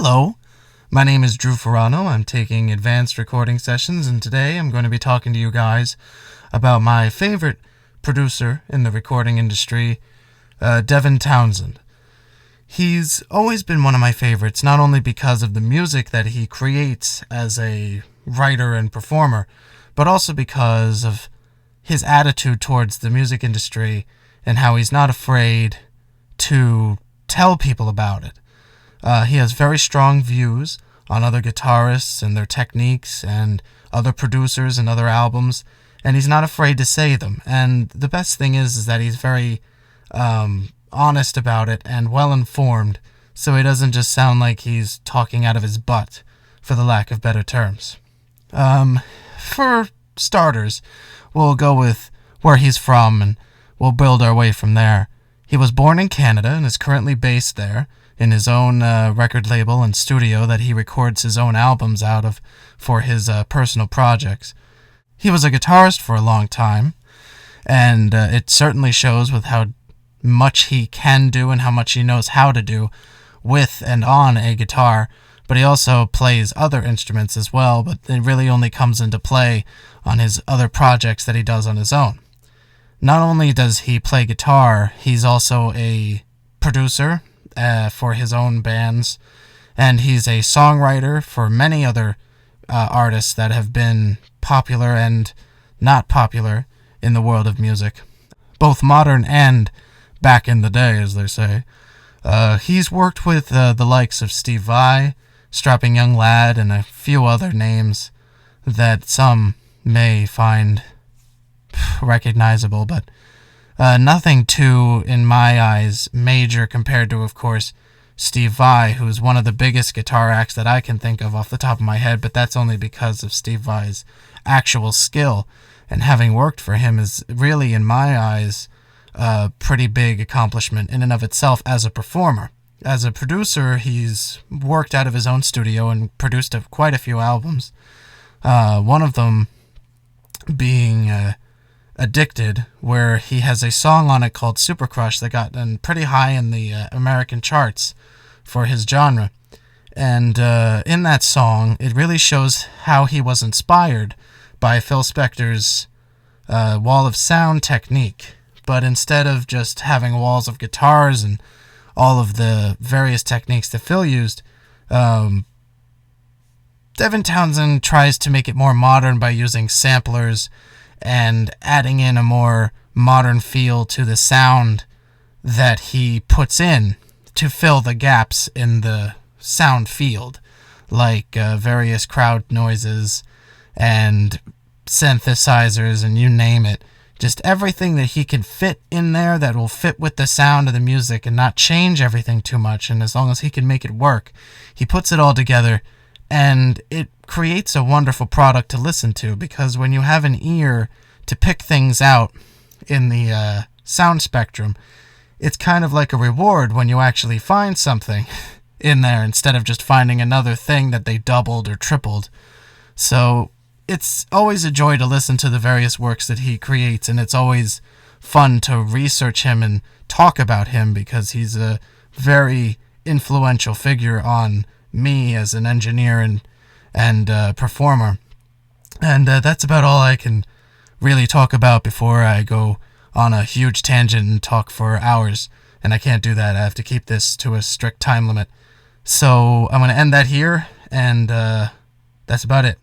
Hello, my name is Drew Ferrano. I'm taking advanced recording sessions, and today I'm going to be talking to you guys about my favorite producer in the recording industry, Devin Townsend. He's always been one of my favorites, not only because of the music that he creates as a writer and performer, but also because of his attitude towards the music industry and how he's not afraid to tell people about it. He has very strong views on other guitarists and their techniques and other producers and other albums, and he's not afraid to say them. And the best thing is that he's very honest about it and well-informed, so he doesn't just sound like he's talking out of his butt, for the lack of better terms. For starters, we'll go with where he's from, and we'll build our way from there. He was born in Canada and is currently based there in his own record label and studio that he records his own albums out of for his personal projects. He was a guitarist for a long time, and it certainly shows with how much he can do and how much he knows how to do with and on a guitar, but he also plays other instruments as well, but it really only comes into play on his other projects that he does on his own. Not only does he play guitar, he's also a producer for his own bands, and he's a songwriter for many other artists that have been popular and not popular in the world of music, both modern and back in the day, as they say. He's worked with the likes of Steve Vai, Strapping Young Lad, and a few other names that some may find recognizable, but nothing too, in my eyes, major compared to, of course, Steve Vai, who's one of the biggest guitar acts that I can think of off the top of my head, but that's only because of Steve Vai's actual skill, and having worked for him is really, in my eyes, a pretty big accomplishment in and of itself as a performer. As a producer, he's worked out of his own studio and produced quite a few albums, one of them being Addicted, where he has a song on it called Super Crush that got pretty high in the American charts for his genre. And in that song, it really shows how he was inspired by Phil Spector's wall of sound technique. But instead of just having walls of guitars and all of the various techniques that Phil used, Devin Townsend tries to make it more modern by using samplers and adding in a more modern feel to the sound that he puts in to fill the gaps in the sound field, like various crowd noises and synthesizers and you name it. Just everything that he can fit in there that will fit with the sound of the music and not change everything too much, and as long as he can make it work, he puts it all together, and it creates a wonderful product to listen to, because when you have an ear to pick things out in the sound spectrum, it's kind of like a reward when you actually find something in there instead of just finding another thing that they doubled or tripled. So it's always a joy to listen to the various works that he creates, and it's always fun to research him and talk about him, because he's a very influential figure on me as an engineer and performer. And that's about all I can really talk about before I go on a huge tangent and talk for hours, and I can't do that. I have to keep this to a strict time limit. So I'm going to end that here, and that's about it.